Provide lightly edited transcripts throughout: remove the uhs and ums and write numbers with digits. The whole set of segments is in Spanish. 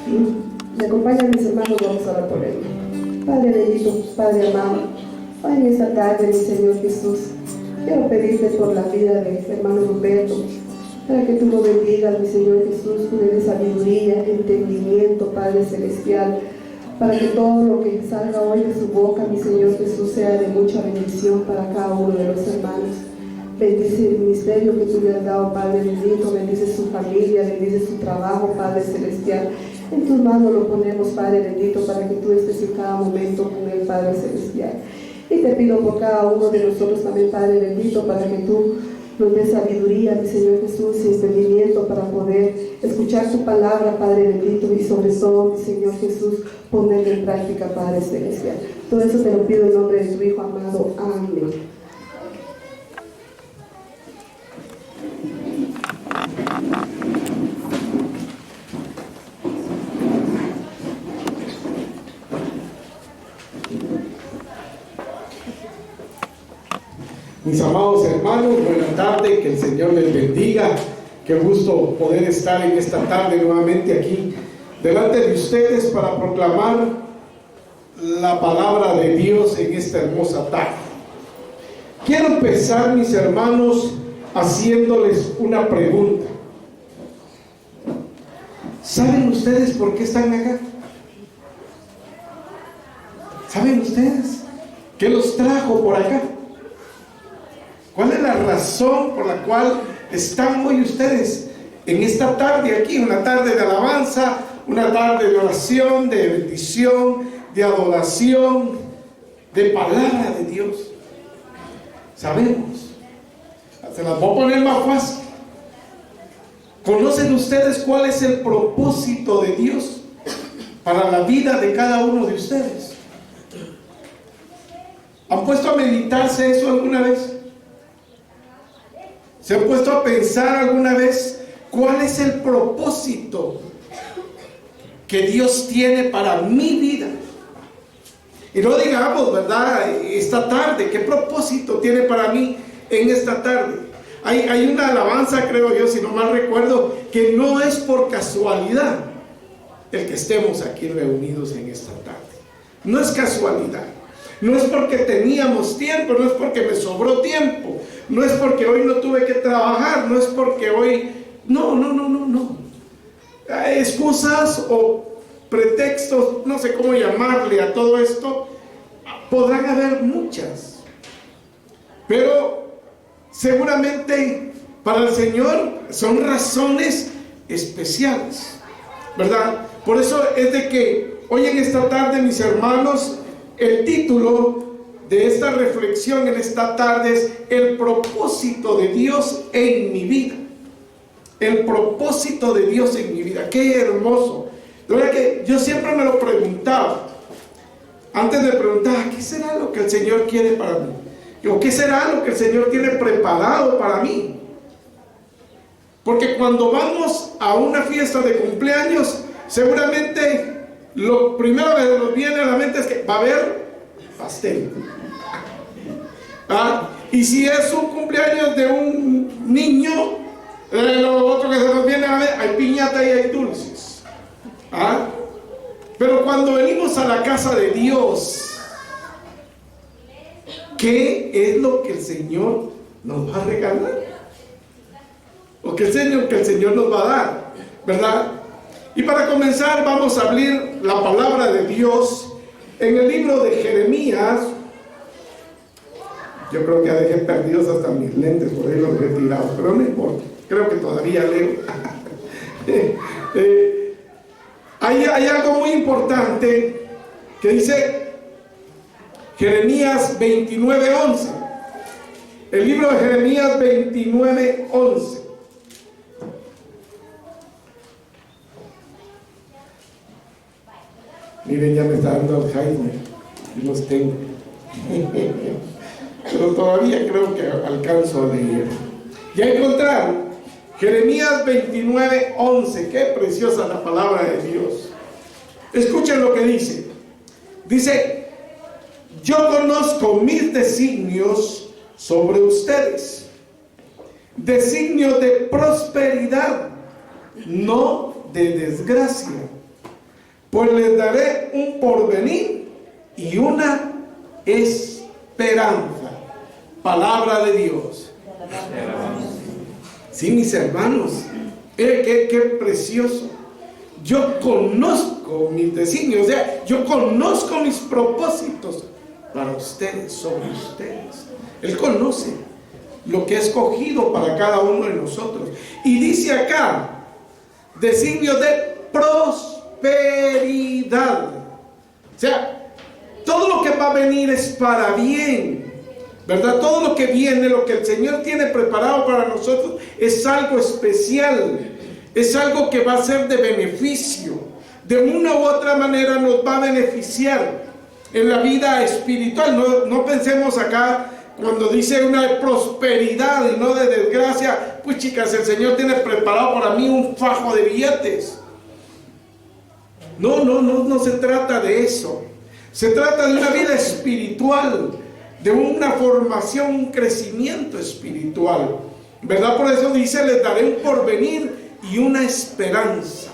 Me acompañan mis hermanos, vamos a orar por él. Padre bendito, Padre amado, hoy en esta tarde, mi Señor Jesús, quiero pedirte por la vida de hermano Roberto, para que tú lo bendigas, mi Señor Jesús, tú le des sabiduría, entendimiento, Padre Celestial, para que todo lo que salga hoy de su boca, mi Señor Jesús, sea de mucha bendición para cada uno de los hermanos. Bendice el ministerio que tú le has dado, Padre bendito, bendice su familia, bendice su trabajo, Padre Celestial. En tus manos lo ponemos, Padre bendito, para que tú estés en cada momento con el Padre Celestial. Y te pido por cada uno de nosotros también, Padre bendito, para que tú nos des sabiduría, mi Señor Jesús, y entendimiento para poder escuchar tu palabra, Padre bendito, y sobre todo, mi Señor Jesús, ponerla en práctica, Padre Celestial. Todo eso te lo pido en nombre de tu Hijo amado. Amén. Mis amados hermanos, buena tarde, que el Señor les bendiga. Qué gusto poder estar en esta tarde nuevamente aquí delante de ustedes para proclamar la palabra de Dios en esta hermosa tarde. Quiero empezar, mis hermanos, haciéndoles una pregunta. ¿Saben ustedes por qué están acá? ¿Saben ustedes qué los trajo por acá? ¿Cuál es la razón por la cual están hoy ustedes en esta tarde aquí? Una tarde de alabanza, una tarde de oración, de bendición, de adoración, de palabra de Dios. Sabemos. Se las voy a poner más fácil. ¿Conocen ustedes cuál es el propósito de Dios para la vida de cada uno de ustedes? ¿Han puesto a meditarse eso alguna vez? ¿Se han puesto a pensar alguna vez cuál es el propósito que Dios tiene para mi vida? Y no digamos, ¿verdad? Esta tarde, ¿qué propósito tiene para mí en esta tarde? Hay una alabanza, creo yo, si no mal recuerdo, que no es por casualidad el que estemos aquí reunidos en esta tarde. No es casualidad. No es porque teníamos tiempo, no es porque me sobró tiempo, no es porque hoy no tuve que trabajar, no es porque hoy... No. Excusas o pretextos, no sé cómo llamarle a todo esto, podrán haber muchas. Pero seguramente para el Señor son razones especiales, ¿verdad? Por eso es de que hoy en esta tarde, mis hermanos, el título de esta reflexión en esta tarde es el propósito de Dios en mi vida. El propósito de Dios en mi vida. Qué hermoso. La verdad que yo siempre me lo preguntaba. Antes de preguntar, ¿qué será lo que el Señor quiere para mí? ¿O qué será lo que el Señor tiene preparado para mí? Porque cuando vamos a una fiesta de cumpleaños, seguramente lo primero que nos viene a la mente es que va a haber pastel. Y si es un cumpleaños de un niño, lo otro que se nos viene a la mente, hay piñata y hay dulces. Pero cuando venimos a la casa de Dios, ¿qué es lo que el Señor nos va a regalar? ¿O qué es lo que el Señor nos va a dar? ¿Verdad? Y para comenzar vamos a abrir la palabra de Dios en el libro de Jeremías. Yo creo que ya dejé perdidos hasta mis lentes, por ahí los dejé tirados, pero no importa, creo que todavía leo. Hay algo muy importante que dice Jeremías 29:11. El libro de Jeremías 29:11. Miren, ya me está dando Alzheimer y los tengo. Pero todavía creo que alcanzo a leer. Ya encontraron Jeremías 29:11. Qué preciosa la palabra de Dios. Escuchen lo que dice. Dice: yo conozco mis designios sobre ustedes, designios de prosperidad, no de desgracia, pues les daré un porvenir y una esperanza. Palabra de Dios. Sí, mis hermanos, qué precioso. Yo conozco mis designios, o sea, yo conozco mis propósitos para ustedes, sobre ustedes. Él conoce lo que ha escogido para cada uno de nosotros. Y dice acá, designios de prosperidad. O sea, todo lo que va a venir es para bien, ¿verdad? Todo lo que viene, lo que el Señor tiene preparado para nosotros, es algo especial, es algo que va a ser de beneficio. De una u otra manera nos va a beneficiar en la vida espiritual. No pensemos acá cuando dice una de prosperidad y no de desgracia, pues chicas, el Señor tiene preparado para mí un fajo de billetes. No se trata de eso. Se trata de una vida espiritual, de una formación, un crecimiento espiritual, ¿verdad? Por eso dice, les daré un porvenir y una esperanza.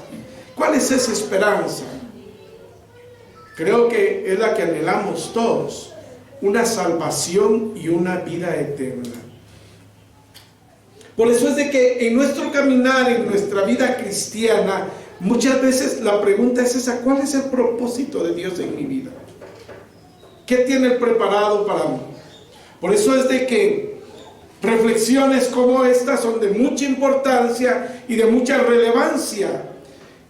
¿Cuál es esa esperanza? Creo que es la que anhelamos todos, una salvación y una vida eterna. Por eso es de que en nuestro caminar, en nuestra vida cristiana, muchas veces la pregunta es esa: ¿cuál es el propósito de Dios en mi vida? ¿Qué tiene Él preparado para mí? Por eso es de que reflexiones como estas son de mucha importancia y de mucha relevancia.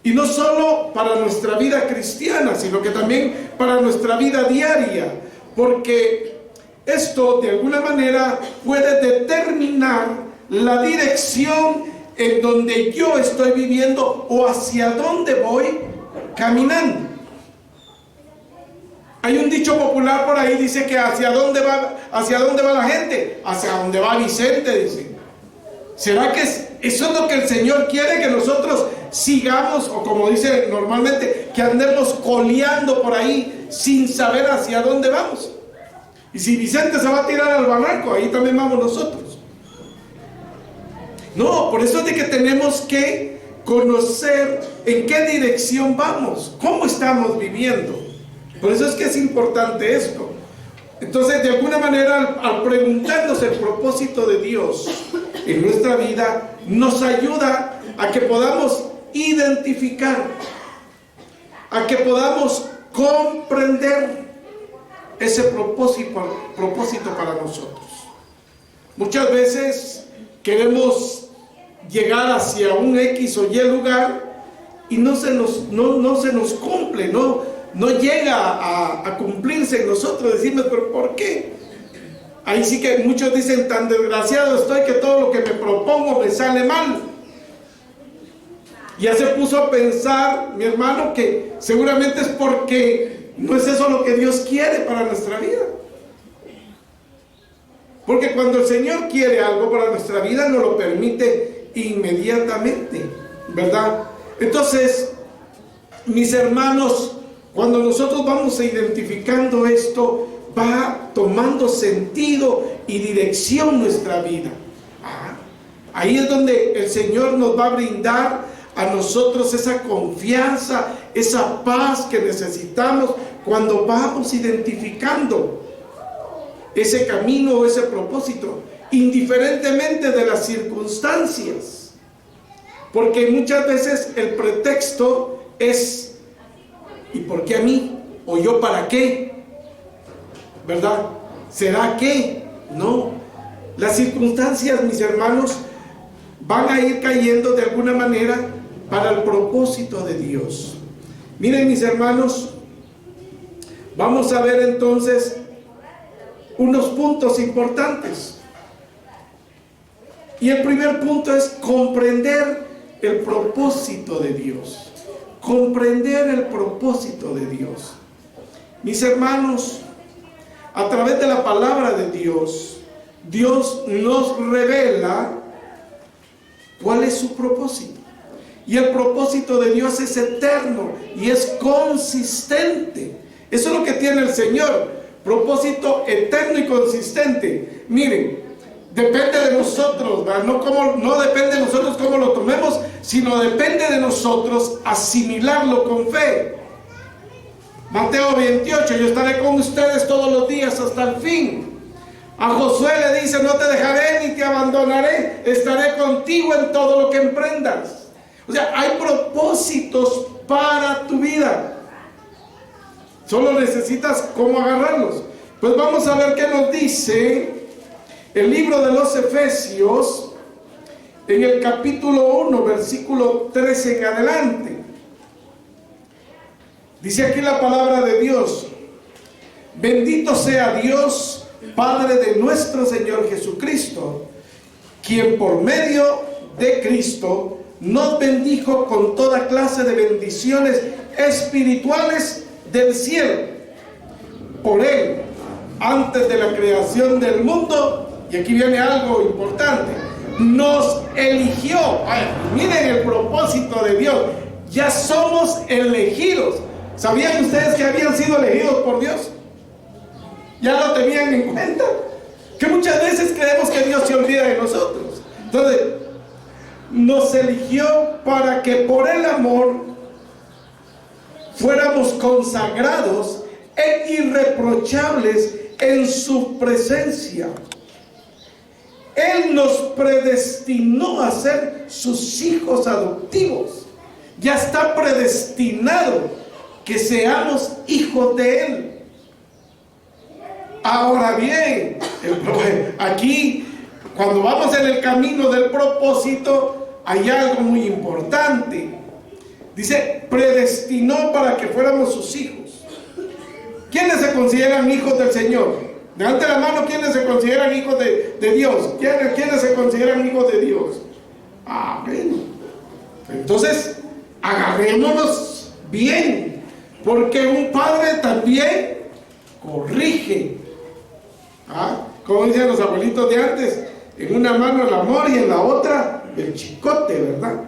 Y no solo para nuestra vida cristiana, sino que también para nuestra vida diaria. Porque esto de alguna manera puede determinar la dirección en donde yo estoy viviendo o hacia dónde voy caminando. Hay un dicho popular por ahí, dice que hacia dónde va la gente, hacia dónde va Vicente, dice. ¿Será que eso es lo que el Señor quiere, que nosotros sigamos, o como dice normalmente, que andemos coleando por ahí sin saber hacia dónde vamos? Y si Vicente se va a tirar al barranco, ahí también vamos nosotros. No, por eso es de que tenemos que conocer en qué dirección vamos, cómo estamos viviendo. Por eso es que es importante esto. Entonces, de alguna manera, al preguntarnos el propósito de Dios en nuestra vida, nos ayuda a que podamos identificar, a que podamos comprender ese propósito para nosotros. Muchas veces queremos llegar hacia un X o Y lugar y no se nos cumple, no llega a cumplirse en nosotros. Decimos, ¿pero por qué? Ahí sí que muchos dicen, tan desgraciado estoy que todo lo que me propongo me sale mal. Ya se puso a pensar, mi hermano, que seguramente es porque no es eso lo que Dios quiere para nuestra vida. Porque cuando el Señor quiere algo para nuestra vida, nos lo permite inmediatamente, ¿verdad? Entonces, mis hermanos, cuando nosotros vamos identificando esto, va tomando sentido y dirección nuestra vida. Ahí es donde el Señor nos va a brindar a nosotros esa confianza, esa paz que necesitamos cuando vamos identificando ese camino o ese propósito, indiferentemente de las circunstancias. Porque muchas veces el pretexto es: ¿y por qué a mí? ¿O yo para qué? ¿Verdad? ¿Será que? No. Las circunstancias, mis hermanos, van a ir cayendo de alguna manera para el propósito de Dios. Miren, mis hermanos, vamos a ver entonces unos puntos importantes. Y el primer punto es comprender el propósito de Dios. Comprender el propósito de Dios. Mis hermanos, a través de la palabra de Dios, Dios nos revela cuál es su propósito. Y el propósito de Dios es eterno y es consistente. Eso es lo que tiene el Señor: propósito eterno y consistente. Miren, depende de nosotros, ¿verdad? No depende de nosotros cómo lo tomemos, sino depende de nosotros asimilarlo con fe. Mateo 28, yo estaré con ustedes todos los días hasta el fin. A Josué le dice, no te dejaré ni te abandonaré, estaré contigo en todo lo que emprendas. O sea, hay propósitos para tu vida. Solo necesitas cómo agarrarlos. Pues vamos a ver qué nos dice el libro de los Efesios en el capítulo 1, versículo 13 en adelante. Dice aquí la palabra de Dios: bendito sea Dios, Padre de nuestro Señor Jesucristo, quien por medio de Cristo nos bendijo con toda clase de bendiciones espirituales del cielo. Por Él, antes de la creación del mundo, y aquí viene algo importante, nos eligió. Ay, miren el propósito de Dios. Ya somos elegidos. ¿Sabían ustedes que habían sido elegidos por Dios? ¿Ya lo tenían en cuenta? Que muchas veces creemos que Dios se olvida de nosotros. Entonces, nos eligió para que por el amor fuéramos consagrados e irreprochables en su presencia. Él nos predestinó a ser sus hijos adoptivos. Ya está predestinado que seamos hijos de Él. Ahora bien, aquí, cuando vamos en el camino del propósito, hay algo muy importante. Dice, predestinó para que fuéramos sus hijos. ¿Quiénes se consideran hijos del Señor? Levante la mano, ¿quiénes se consideran hijos de Dios? ¿Quiénes se consideran hijos de Dios? Bueno. Entonces, agarrémonos bien, porque un padre también corrige. Como dicen los abuelitos de antes, en una mano el amor y en la otra el chicote, ¿verdad?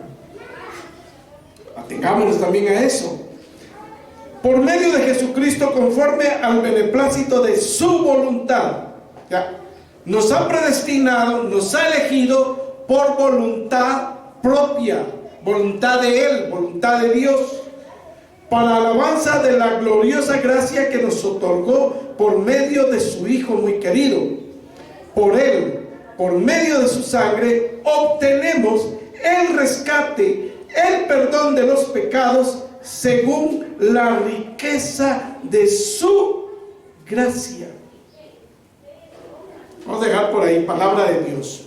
Atengámonos también a eso. Por medio de Jesucristo, conforme al beneplácito de su voluntad, ¿ya? Nos ha predestinado, nos ha elegido por voluntad propia, voluntad de Él, voluntad de Dios, para alabanza de la gloriosa gracia que nos otorgó por medio de su Hijo muy querido. Por Él, por medio de su sangre, obtenemos el rescate, el perdón de los pecados, según la riqueza de su gracia. Vamos a dejar por ahí, palabra de Dios.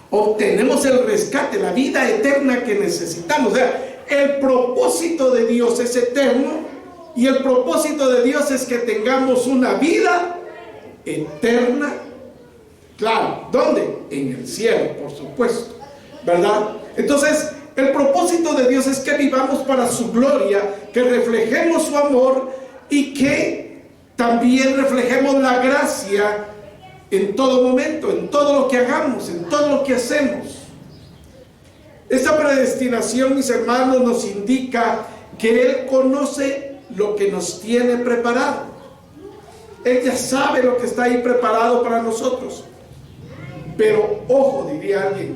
Obtenemos el rescate, la vida eterna que necesitamos. O sea, el propósito de Dios es eterno, y el propósito de Dios es que tengamos una vida eterna. Claro, ¿dónde? En el cielo, por supuesto, ¿verdad? Entonces, el propósito de Dios es que vivamos para su gloria, que reflejemos su amor y que también reflejemos la gracia en todo momento, en todo lo que hagamos, en todo lo que hacemos. Esta predestinación, mis hermanos, nos indica que Él conoce lo que nos tiene preparado. Él ya sabe lo que está ahí preparado para nosotros. Pero ojo, diría alguien,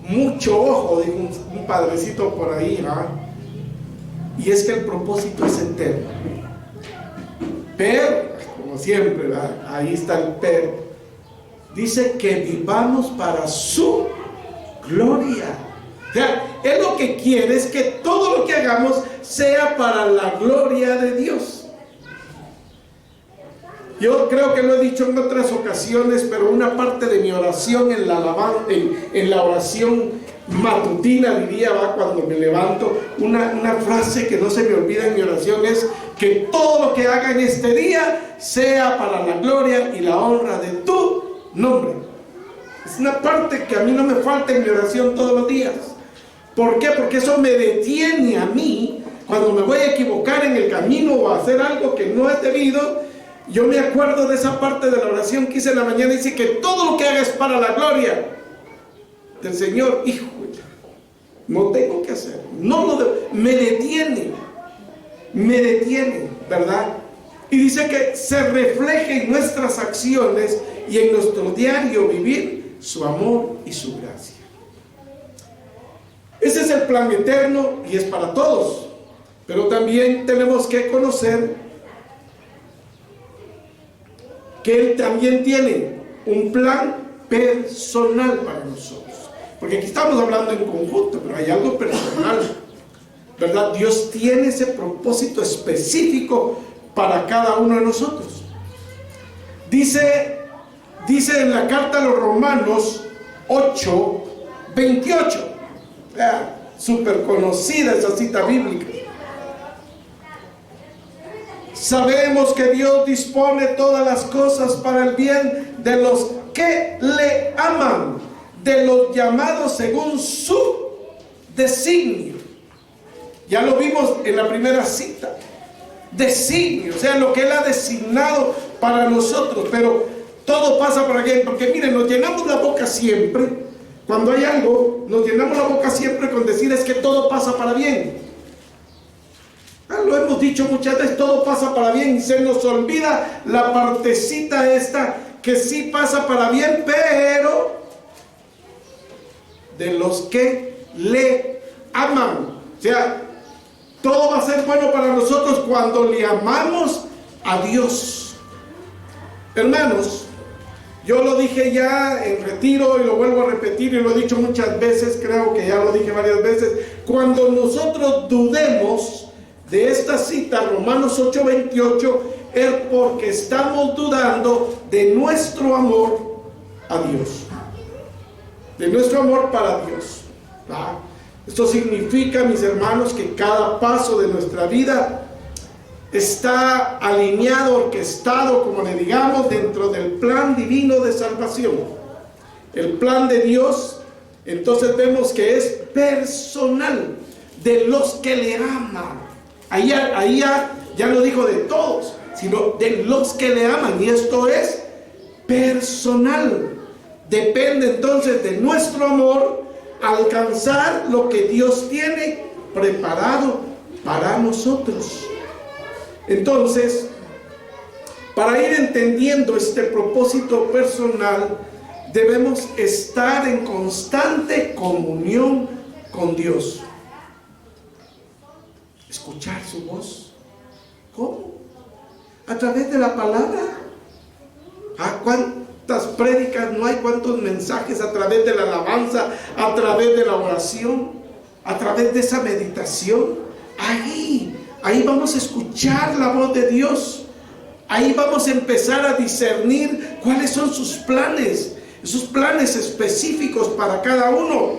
mucho ojo, dijo un padrecito por ahí, ¿verdad? Y es que el propósito es eterno. Pero, como siempre, ¿verdad? Ahí está el pero. Dice que vivamos para su gloria. O sea, Él lo que quiere es que todo lo que hagamos sea para la gloria de Dios. Yo creo que lo he dicho en otras ocasiones, pero una parte de mi oración en la oración matutina, diría, va, cuando me levanto, una frase que no se me olvida en mi oración es que todo lo que haga en este día sea para la gloria y la honra de tu nombre. Es una parte que a mí no me falta en mi oración todos los días. ¿Por qué? Porque eso me detiene a mí cuando me voy a equivocar en el camino o a hacer algo que no es debido. Yo me acuerdo de esa parte de la oración que hice en la mañana. Dice que todo lo que haga es para la gloria del Señor. Hijo, no tengo que hacer, no lo debo. Me detiene, ¿verdad? Y dice que se refleje en nuestras acciones y en nuestro diario vivir su amor y su gracia. Ese es el plan eterno y es para todos. Pero también tenemos que conocer que Él también tiene un plan personal para nosotros. Porque aquí estamos hablando en conjunto, pero hay algo personal, ¿verdad? Dios tiene ese propósito específico para cada uno de nosotros. Dice en la carta a los Romanos 8:28, súper conocida esa cita bíblica. Sabemos que Dios dispone todas las cosas para el bien de los que le aman, de los llamados según su designio. Ya lo vimos en la primera cita. Designio, o sea, lo que Él ha designado para nosotros. Pero todo pasa por aquí, porque miren, nos llenamos la boca siempre. Cuando hay algo, nos llenamos la boca siempre con decir es que todo pasa para bien. Lo hemos dicho muchas veces, todo pasa para bien, y se nos olvida la partecita esta que sí pasa para bien, pero de los que le aman. O sea, todo va a ser bueno para nosotros cuando le amamos a Dios. Hermanos, yo lo dije ya en retiro y lo vuelvo a repetir y lo he dicho muchas veces, creo que ya lo dije varias veces. Cuando nosotros dudemos de esta cita, Romanos 8:28, es porque estamos dudando de nuestro amor a Dios, de nuestro amor para Dios. Esto significa, mis hermanos, que cada paso de nuestra vida está alineado, orquestado, como le digamos, dentro del plan divino de salvación. El plan de Dios, entonces vemos que es personal, de los que le aman. Ahí ya no dijo de todos, sino de los que le aman. Y esto es personal. Depende entonces de nuestro amor alcanzar lo que Dios tiene preparado para nosotros. Entonces, para ir entendiendo este propósito personal, debemos estar en constante comunión con Dios. Escuchar su voz. ¿Cómo? A través de la palabra. ¿Cuántas prédicas no hay? ¿Cuántos mensajes? A través de la alabanza, a través de la oración, a través de esa meditación. Ahí vamos a escuchar la voz de Dios. Ahí vamos a empezar a discernir cuáles son sus planes, esos planes específicos para cada uno,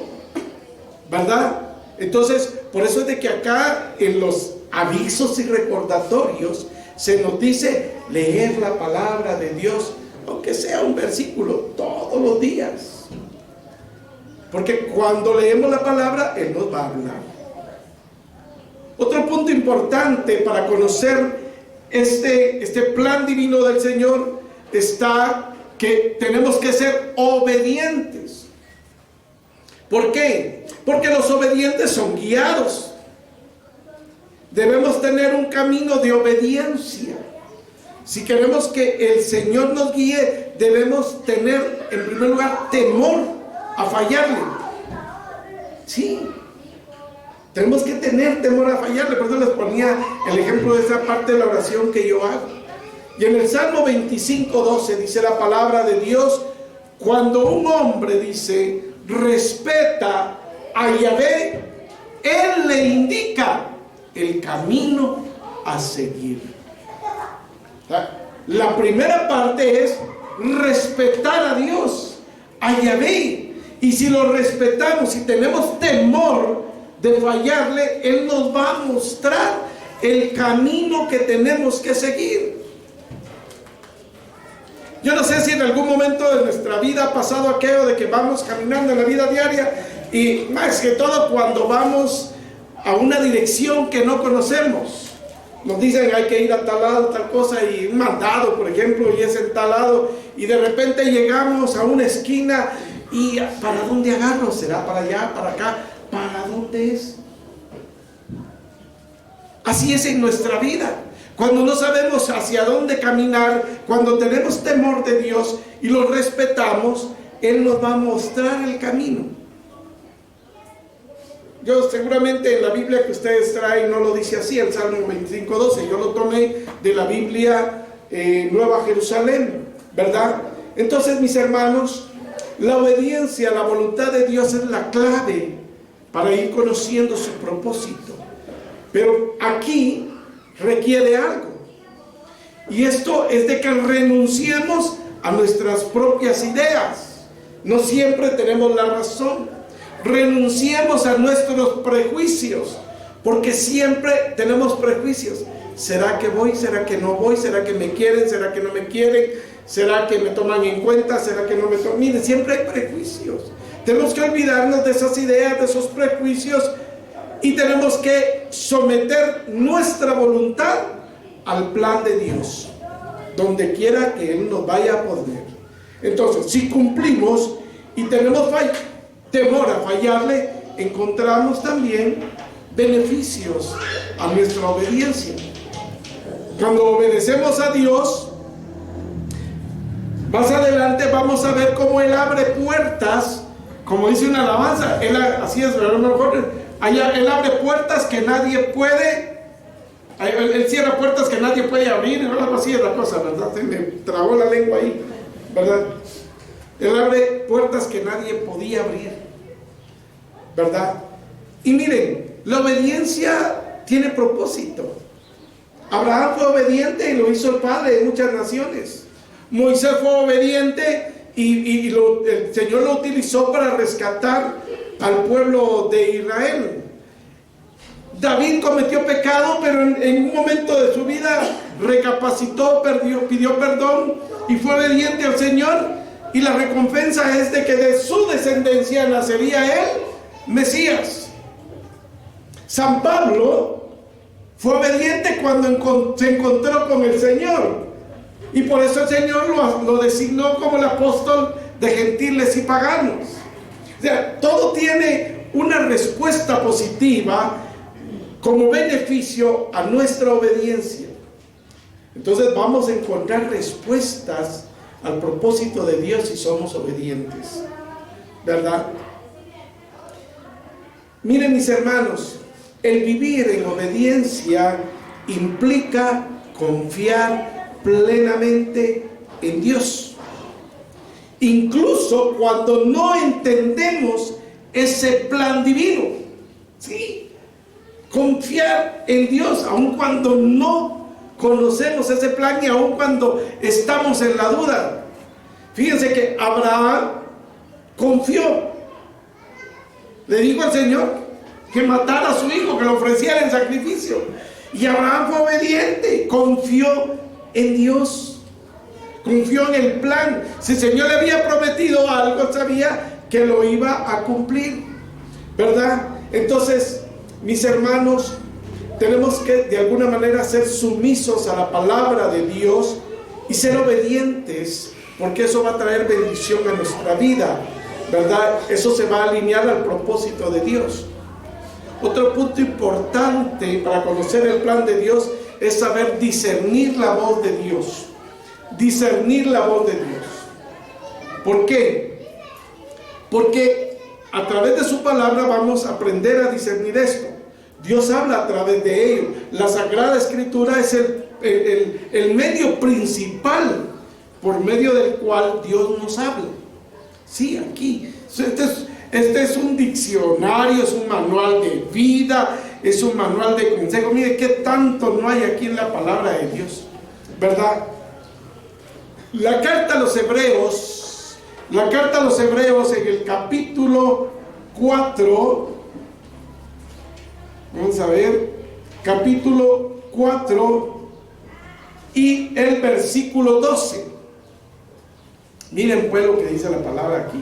¿verdad? Entonces, por eso es de que acá en los avisos y recordatorios se nos dice leer la palabra de Dios, aunque sea un versículo, todos los días. Porque cuando leemos la palabra, Él nos va a hablar. Otro punto importante para conocer este plan divino del Señor está que tenemos que ser obedientes. ¿Por qué? Porque los obedientes son guiados. Debemos tener un camino de obediencia. Si queremos que el Señor nos guíe, debemos tener en primer lugar temor a fallarle. Sí, tenemos que tener temor a fallarle. Por eso les ponía el ejemplo de esa parte de la oración que yo hago. Y en el Salmo 25:12 dice la palabra de Dios: cuando un hombre dice respeta a Yahvé, Él le indica el camino a seguir. La primera parte es respetar a Dios, a Yahvé. Y si lo respetamos, si tenemos temor de fallarle, Él nos va a mostrar el camino que tenemos que seguir. Yo no sé si en algún momento de nuestra vida ha pasado aquello de que vamos caminando en la vida diaria y más que todo cuando vamos a una dirección que no conocemos. Nos dicen hay que ir a tal lado, tal cosa, y un mandado, por ejemplo, y es en tal lado, y de repente llegamos a una esquina y ¿para dónde agarro? ¿Será para allá, para acá? ¿Para dónde es? Así es en nuestra vida. Cuando no sabemos hacia dónde caminar, cuando tenemos temor de Dios y lo respetamos, Él nos va a mostrar el camino. yo seguramente en la Biblia que ustedes traen no lo dice así, el Salmo 25:12, yo lo tomé de la Biblia Nueva Jerusalén, ¿verdad? Entonces, mis hermanos, la obediencia a la voluntad de Dios es la clave para ir conociendo su propósito. Pero aquí requiere algo. Y esto es de que renunciemos a nuestras propias ideas. No siempre tenemos la razón. Renunciemos a nuestros prejuicios, porque siempre tenemos prejuicios. ¿Será que voy? ¿Será que no voy? ¿Será que me quieren? ¿Será que no me quieren? ¿Será que me toman en cuenta? ¿Será que no me toman? Miren, siempre hay prejuicios. Tenemos que olvidarnos de esas ideas, de esos prejuicios, y tenemos que someter nuestra voluntad al plan de Dios, donde quiera que Él nos vaya a poner. Entonces, si cumplimos y tenemos temor a fallarle, encontramos también beneficios a nuestra obediencia. Cuando obedecemos a Dios, más adelante vamos a ver cómo Él abre puertas, como dice una alabanza, así es, a lo mejor Él abre puertas que nadie puede, Él cierra puertas que nadie puede abrir, algo así es la cosa, ¿verdad? Se me trabó la lengua ahí, ¿verdad? Él abre puertas que nadie podía abrir, ¿verdad? Y miren, la obediencia tiene propósito. Abraham fue obediente y lo hizo el padre de muchas naciones. Moisés fue obediente y el Señor lo utilizó para rescatar al pueblo de Israel. David cometió pecado, pero en un momento de su vida recapacitó, pidió perdón y fue obediente al Señor, y la recompensa es de que de su descendencia nacería él, Mesías. San Pablo fue obediente cuando se encontró con el Señor, y por eso el Señor lo designó como el apóstol de gentiles y paganos. O sea, todo tiene una respuesta positiva como beneficio a nuestra obediencia. Entonces vamos a encontrar respuestas al propósito de Dios si somos obedientes, ¿verdad? Miren, mis hermanos, el vivir en obediencia implica confiar plenamente en Dios, incluso cuando no entendemos ese plan divino. Sí, confiar en Dios aun cuando no conocemos ese plan y aun cuando estamos en la duda. Fíjense que Abraham confió, le dijo al Señor que matara a su hijo, que lo ofreciera en sacrificio, y Abraham fue obediente, confió en Dios, confió en el plan. Si el Señor le había prometido algo, sabía que lo iba a cumplir, ¿verdad? Entonces, mis hermanos, tenemos que de alguna manera ser sumisos a la palabra de Dios y ser obedientes, porque eso va a traer bendición a nuestra vida, ¿verdad? Eso se va a alinear al propósito de Dios. Otro punto importante para conocer el plan de Dios es saber discernir la voz de Dios. Discernir la voz de Dios. ¿Por qué? Porque a través de su palabra vamos a aprender a discernir esto. Dios habla a través de ello. La Sagrada Escritura es el medio principal por medio del cual Dios nos habla. Sí, aquí. Este es un diccionario, es un manual de vida, es un manual de consejo. Mire qué tanto no hay aquí en la palabra de Dios, ¿verdad? La carta a los Hebreos en el capítulo 4, vamos a ver, capítulo 4 y el versículo 12. Miren pues lo que dice la palabra aquí.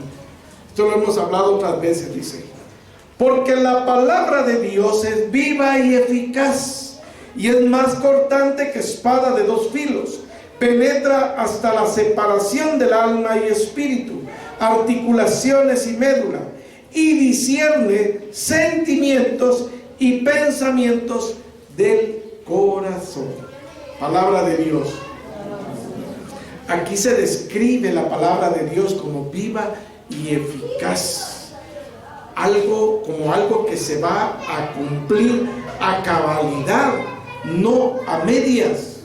Esto lo hemos hablado otras veces, dice: porque la palabra de Dios es viva y eficaz, y es más cortante que espada de dos filos, penetra hasta la separación del alma y espíritu, articulaciones y médula, y discierne sentimientos y pensamientos del corazón. Palabra de Dios. Aquí se describe la palabra de Dios como viva y eficaz. como algo que se va a cumplir a cabalidad, no a medias.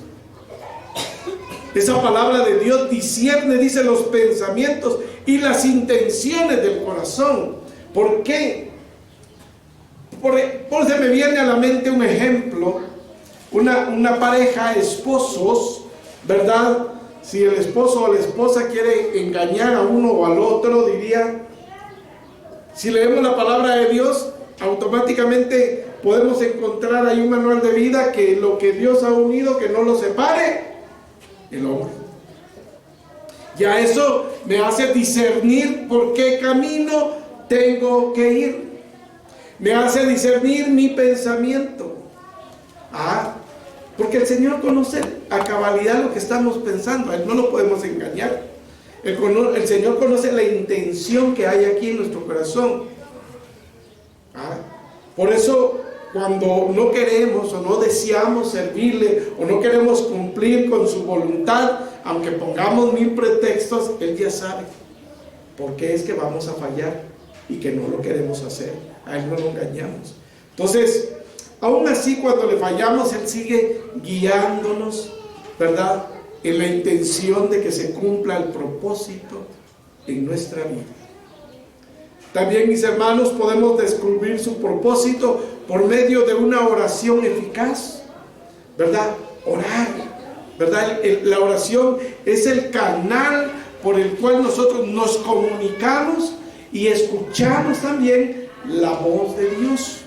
Esa palabra de Dios discierne, dice, los pensamientos y las intenciones del corazón. ¿Por qué? Por se me viene a la mente un ejemplo, una pareja, esposos, ¿verdad? Si el esposo o la esposa quiere engañar a uno o al otro, diría, si leemos la palabra de Dios, automáticamente podemos encontrar ahí un manual de vida, que lo que Dios ha unido, que no lo separe el hombre. Ya eso me hace discernir por qué camino tengo que ir. Me hace discernir mi pensamiento. Porque el Señor conoce a cabalidad lo que estamos pensando. A Él no lo podemos engañar. El Señor conoce la intención que hay aquí en nuestro corazón. Por eso, cuando no queremos o no deseamos servirle o no queremos cumplir con su voluntad, aunque pongamos 1000 pretextos, Él ya sabe por qué es que vamos a fallar y que no lo queremos hacer. A Él no lo engañamos. Entonces, aún así, cuando le fallamos, Él sigue guiándonos, ¿verdad?, en la intención de que se cumpla el propósito en nuestra vida. También, mis hermanos, podemos descubrir su propósito por medio de una oración eficaz, ¿verdad? Orar, ¿verdad? La oración es el canal por el cual nosotros nos comunicamos y escuchamos también la voz de Dios.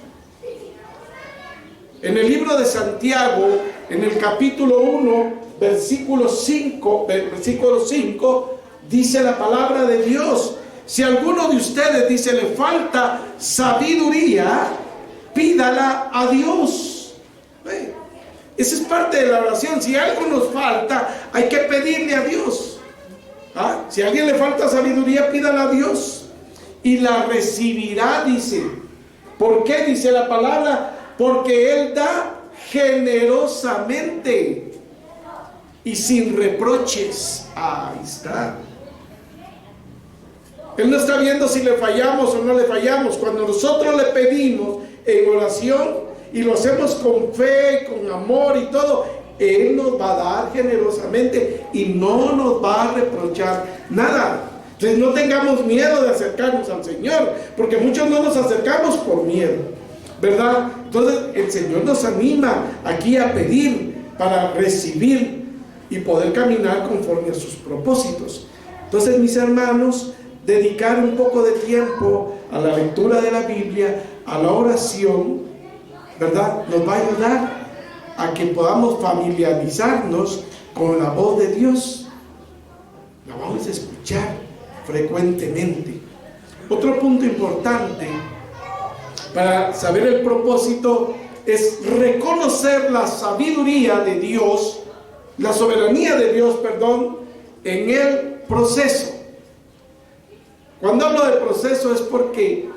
En el libro de Santiago, en el capítulo 1, versículo 5, dice la palabra de Dios: si a alguno de ustedes, dice, le falta sabiduría, pídala a Dios. Esa es parte de la oración. Si algo nos falta, hay que pedirle a Dios. Si a alguien le falta sabiduría, pídala a Dios y la recibirá, dice. ¿Por qué? Dice la palabra: porque Él da generosamente y sin reproches. Ahí está. Él no está viendo si le fallamos o no le fallamos. Cuando nosotros le pedimos en oración y lo hacemos con fe, con amor y todo, Él nos va a dar generosamente y no nos va a reprochar nada. Entonces no tengamos miedo de acercarnos al Señor, porque muchos no nos acercamos por miedo, ¿verdad? Entonces el Señor nos anima aquí a pedir para recibir y poder caminar conforme a sus propósitos. Entonces, mis hermanos, dedicar un poco de tiempo a la lectura de la Biblia, a la oración, ¿verdad?, nos va a ayudar a que podamos familiarizarnos con la voz de Dios. La vamos a escuchar frecuentemente. Otro punto importante para saber el propósito es reconocer la sabiduría de Dios, la soberanía de Dios, en el proceso. Cuando hablo de proceso es porque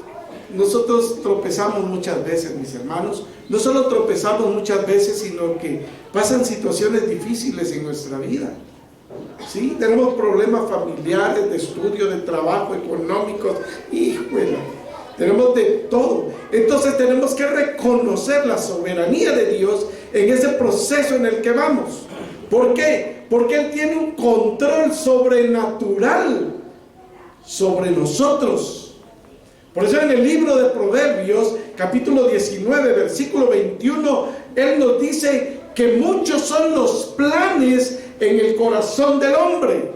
nosotros tropezamos muchas veces, mis hermanos. No solo tropezamos muchas veces, sino que pasan situaciones difíciles en nuestra vida. ¿Sí? Tenemos problemas familiares, de estudio, de trabajo, económicos. ¡Híjole! Tenemos de todo. Entonces tenemos que reconocer la soberanía de Dios en ese proceso en el que vamos. ¿Por qué? Porque Él tiene un control sobrenatural sobre nosotros. Por eso en el libro de Proverbios, capítulo 19, versículo 21, Él nos dice que muchos son los planes en el corazón del hombre,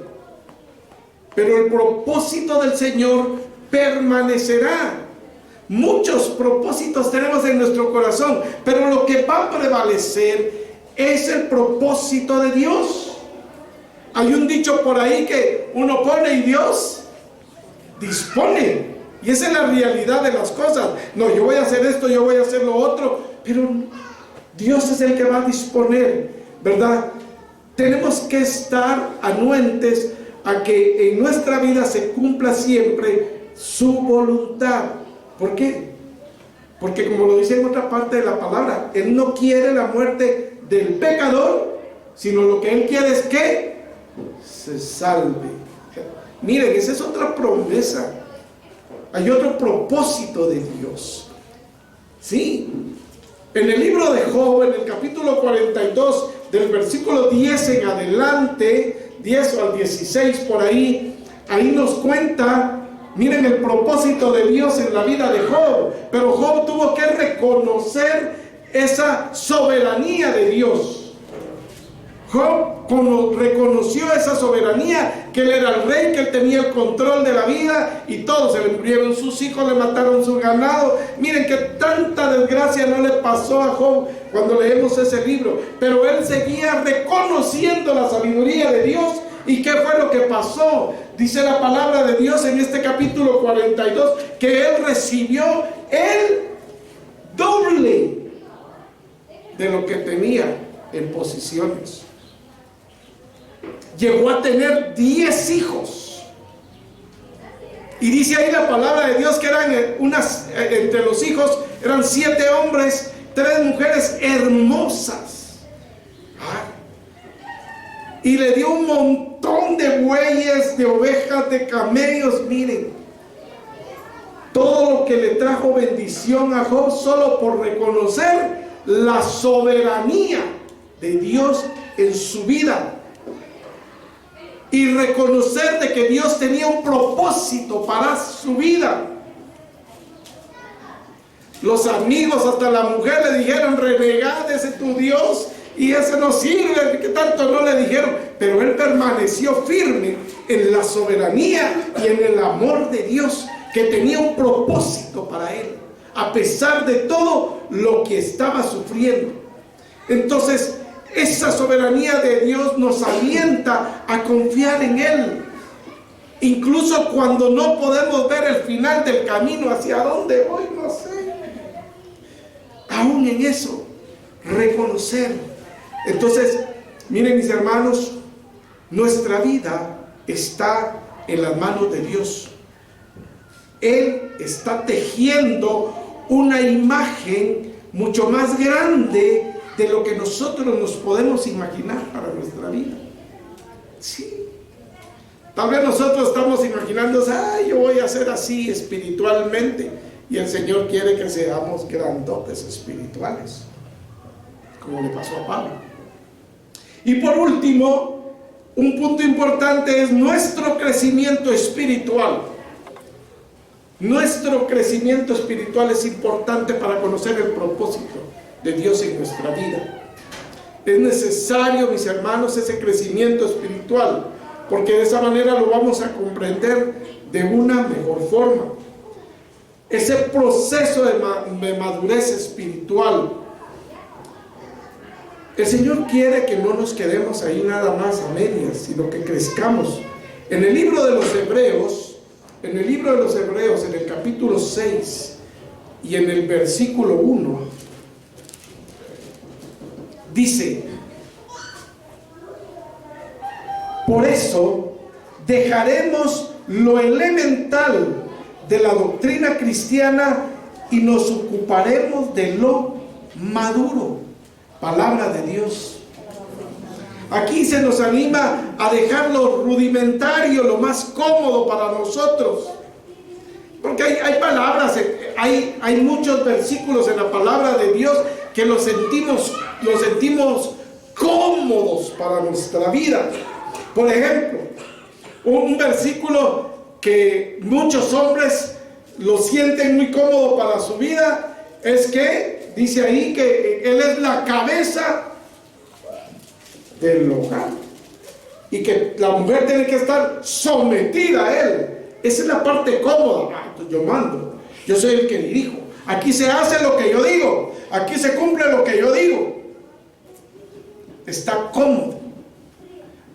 pero el propósito del Señor permanecerá. Muchos propósitos tenemos en nuestro corazón, pero lo que va a prevalecer es el propósito de Dios. Hay un dicho por ahí que uno pone y Dios dispone, y esa es la realidad de las cosas. No, yo voy a hacer esto, yo voy a hacer lo otro, pero Dios es el que va a disponer, ¿verdad? Tenemos que estar anuentes a que en nuestra vida se cumpla siempre su voluntad. ¿Por qué? Porque, como lo dice en otra parte de la palabra, Él no quiere la muerte del pecador, sino lo que Él quiere es que se salve. Miren, esa es otra promesa. hay otro propósito de Dios. Sí, en el libro de Job, en el capítulo 42, del versículo 10 en adelante, 10 al 16 por ahí nos cuenta, miren el propósito de Dios en la vida de Job. Pero Job tuvo que reconocer esa soberanía de Dios. Job reconoció esa soberanía, que él era el rey, que él tenía el control de la vida, y todos se le murieron sus hijos, le mataron su ganado. Miren que tanta desgracia no le pasó a Job cuando leemos ese libro, pero él seguía reconociendo la sabiduría de Dios. ¿Y qué fue lo que pasó? Dice la palabra de Dios en este capítulo 42 que él recibió el doble de lo que tenía en posiciones. Llegó a tener 10 hijos. Y dice ahí la palabra de Dios que eran entre los hijos eran 7 hombres, 3 mujeres hermosas. Y le dio un montón de bueyes, de ovejas, de camellos. Miren, todo lo que le trajo bendición a Job solo por reconocer la soberanía de Dios en su vida. Y reconocer de que Dios tenía un propósito para su vida. Los amigos, hasta la mujer, le dijeron: renegada, ese tu Dios, y ese no sirve, que tanto no le dijeron. Pero él permaneció firme en la soberanía y en el amor de Dios, que tenía un propósito para él, a pesar de todo lo que estaba sufriendo. Entonces, esa soberanía de Dios nos alienta a confiar en Él, incluso cuando no podemos ver el final del camino, hacia dónde voy, no sé. Aún en eso, reconocer. Entonces, miren mis hermanos, nuestra vida está en las manos de Dios. Él está tejiendo una imagen mucho más grande de lo que nosotros nos podemos imaginar para nuestra vida. Sí. Tal vez nosotros estamos imaginando: yo voy a ser así espiritualmente. Y el Señor quiere que seamos grandotes espirituales, como le pasó a Pablo. Y por último, un punto importante es nuestro crecimiento espiritual. Nuestro crecimiento espiritual es importante para conocer el propósito de Dios en nuestra vida. Es necesario, mis hermanos, ese crecimiento espiritual, porque de esa manera lo vamos a comprender de una mejor forma. Ese proceso de madurez espiritual, el Señor quiere que no nos quedemos ahí nada más a medias, sino que crezcamos. En el libro de los Hebreos, en el capítulo 6 y en el versículo 1, dice: por eso dejaremos lo elemental de la doctrina cristiana y nos ocuparemos de lo maduro. Palabra de Dios. Aquí se nos anima a dejar lo rudimentario, lo más cómodo para nosotros. Porque hay palabras, hay muchos versículos en la palabra de Dios que los sentimos cómodos para nuestra vida. Por ejemplo, un versículo que muchos hombres lo sienten muy cómodo para su vida es que dice ahí que Él es la cabeza del hogar y que la mujer tiene que estar sometida a Él. Esa es la parte cómoda. Yo mando, yo soy el que dirijo. Aquí se hace lo que yo digo, aquí se cumple lo que yo digo. Está cómodo.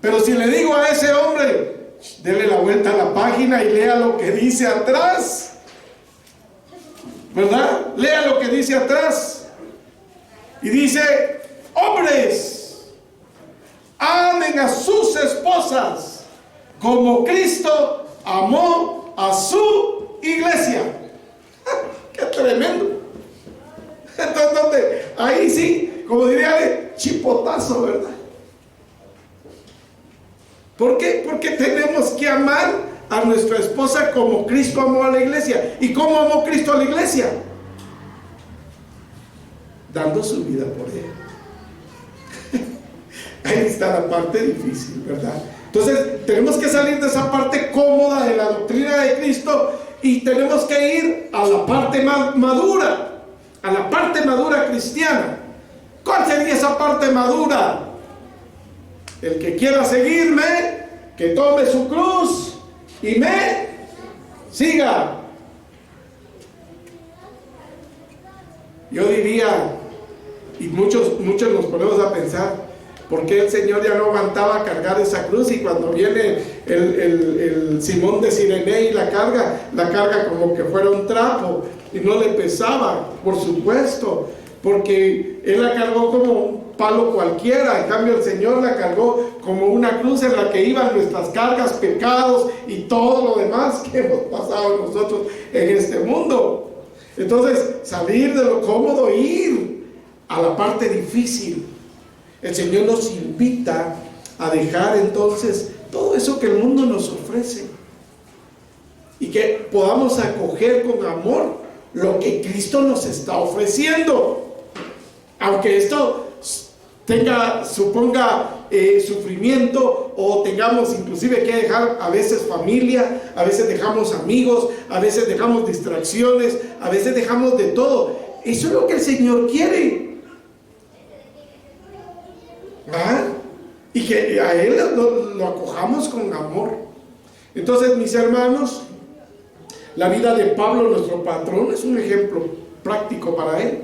Pero si le digo a ese hombre: dele la vuelta a la página y lea lo que dice atrás, ¿verdad? Lea lo que dice atrás. Y dice: hombres, amen a sus esposas como Cristo amó a su iglesia. ¡Qué tremendo! Entonces, ahí sí, como diría, chipotazo, ¿verdad? ¿Por qué? Porque tenemos que amar a nuestra esposa como Cristo amó a la iglesia. ¿Y cómo amó Cristo a la iglesia? Dando su vida por ella. Ahí está la parte difícil, ¿verdad? Entonces tenemos que salir de esa parte cómoda de la doctrina de Cristo y tenemos que ir a la parte más madura, a la parte madura cristiana. ¿Cuál sería esa parte madura? El que quiera seguirme, que tome su cruz y me siga. Yo diría, y muchos nos ponemos a pensar, ¿por qué el Señor ya no aguantaba cargar esa cruz? Y cuando viene el Simón de Sirene y la carga como que fuera un trapo y no le pesaba, por supuesto, porque Él la cargó como un palo cualquiera. En cambio el Señor la cargó como una cruz en la que iban nuestras cargas, pecados y todo lo demás que hemos pasado nosotros en este mundo. Entonces, salir de lo cómodo, ir a la parte difícil. El Señor nos invita a dejar entonces todo eso que el mundo nos ofrece y que podamos acoger con amor lo que Cristo nos está ofreciendo, aunque esto suponga sufrimiento, o tengamos inclusive que dejar a veces familia, a veces dejamos amigos, a veces dejamos distracciones, a veces dejamos de todo. Eso es lo que el Señor quiere. Y que a Él lo acojamos con amor. Entonces, mis hermanos, la vida de Pablo, nuestro patrón, es un ejemplo práctico para él,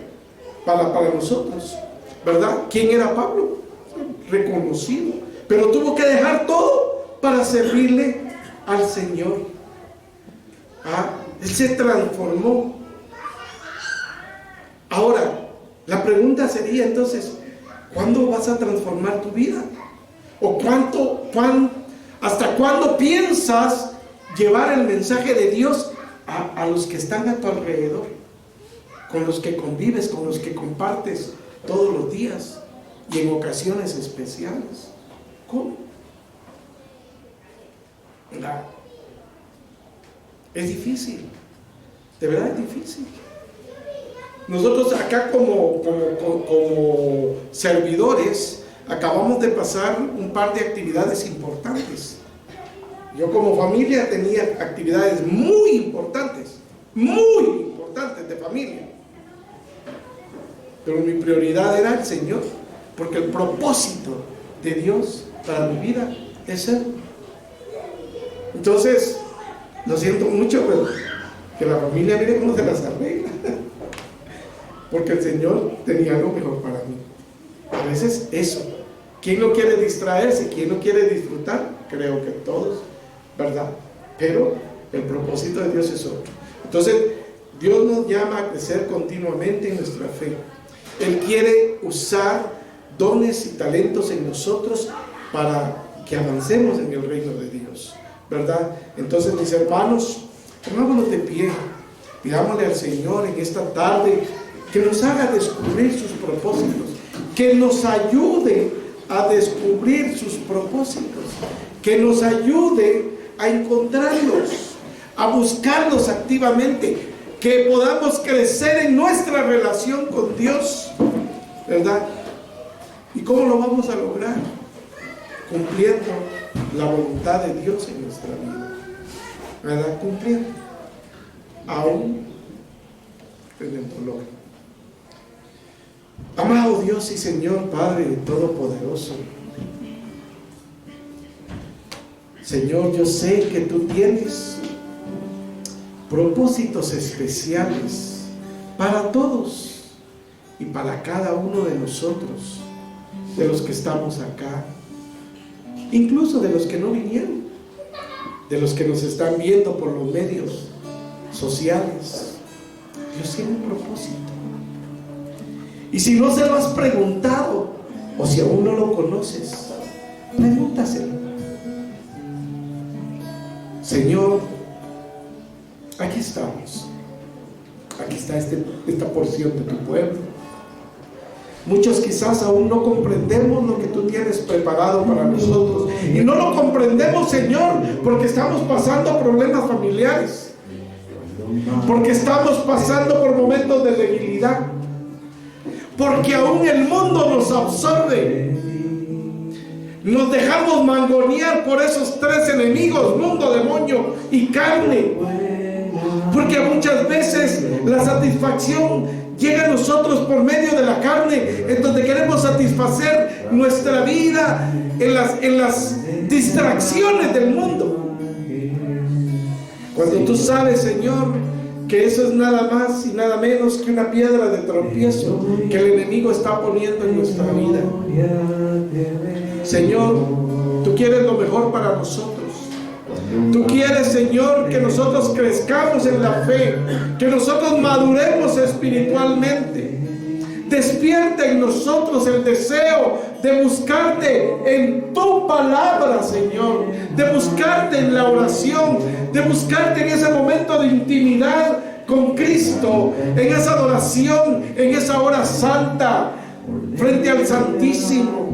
para nosotros, ¿verdad? ¿Quién era Pablo? Reconocido, pero tuvo que dejar todo para servirle al Señor. Él se transformó. Ahora, la pregunta sería entonces, ¿cuándo vas a transformar tu vida? ¿O hasta cuándo piensas llevar el mensaje de Dios a los que están a tu alrededor, con los que convives, con los que compartes todos los días y en ocasiones especiales? ¿Cómo? Es difícil, de verdad es difícil. Nosotros acá como servidores acabamos de pasar un par de actividades importantes. Yo como familia tenía actividades muy importantes de familia. Pero mi prioridad era el Señor, porque el propósito de Dios para mi vida es Él. Entonces, lo siento mucho, pero que la familia mire cómo se las arregla. Porque el Señor tenía algo mejor para mí. A veces eso. ¿Quién no quiere distraerse? ¿Quién no quiere disfrutar? Creo que todos, ¿verdad? Pero el propósito de Dios es otro. Entonces, Dios nos llama a crecer continuamente en nuestra fe. Él quiere usar dones y talentos en nosotros para que avancemos en el reino de Dios, ¿verdad? Entonces, mis hermanos, pongámonos de pie. Pidámosle al Señor en esta tarde que nos haga descubrir sus propósitos, que nos ayude a descubrir sus propósitos, que nos ayude a encontrarlos, a buscarlos activamente, que podamos crecer en nuestra relación con Dios, ¿verdad? ¿Y cómo lo vamos a lograr? Cumpliendo la voluntad de Dios en nuestra vida, ¿verdad? Cumpliendo, aún en el dolor. Amado Dios y Señor Padre Todopoderoso, Señor, yo sé que tú tienes propósitos especiales para todos y para cada uno de nosotros, de los que estamos acá, incluso de los que no vinieron, de los que nos están viendo por los medios sociales. Dios tiene un propósito. Y si no se lo has preguntado, o si aún no lo conoces, pregúntaselo. Señor, aquí estamos. Aquí está esta porción de tu pueblo. Muchos quizás aún no comprendemos lo que tú tienes preparado para nosotros. Y no lo comprendemos, Señor, porque estamos pasando problemas familiares. Porque estamos pasando por momentos de debilidad. Porque aún el mundo nos absorbe. Nos dejamos mangonear por esos tres enemigos: mundo, demonio y carne. Porque muchas veces la satisfacción llega a nosotros por medio de la carne, en donde queremos satisfacer nuestra vida en las distracciones del mundo. Cuando tú sabes, Señor, que eso es nada más y nada menos que una piedra de tropiezo que el enemigo está poniendo en nuestra vida. Señor, tú quieres lo mejor para nosotros. Tú quieres, Señor, que nosotros crezcamos en la fe, que nosotros maduremos espiritualmente. Despierta en nosotros el deseo de buscarte en tu palabra, Señor, de buscarte en la oración, de buscarte en ese momento de intimidad con Cristo, en esa adoración, en esa hora santa, frente al Santísimo.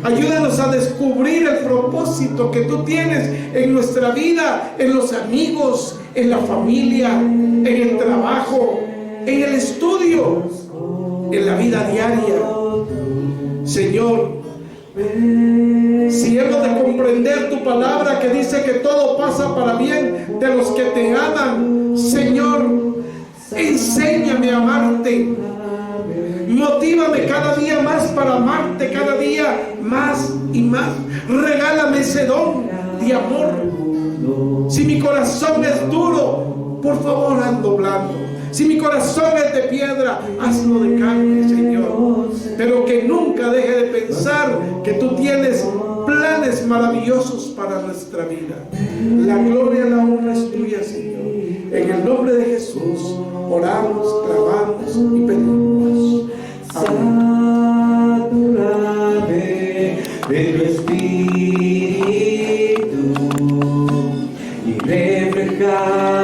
Ayúdanos a descubrir el propósito que tú tienes en nuestra vida, en los amigos, en la familia, en el trabajo, en el estudio, en la vida diaria. Señor, si hemos de comprender tu palabra que dice que todo pasa para bien de los que te aman, Señor, enséñame a amarte. Motívame cada día más para amarte, cada día más y más. Regálame ese don de amor. Si mi corazón es duro, por favor, hazlo blando. Si mi corazón es de piedra, hazlo de carne, Señor. Pero que nunca deje de pensar que tú tienes planes maravillosos para nuestra vida. La gloria y la honra es tuya, Señor. En el nombre de Jesús oramos, clamamos y pedimos. Sátúrame de tu espíritu y refleja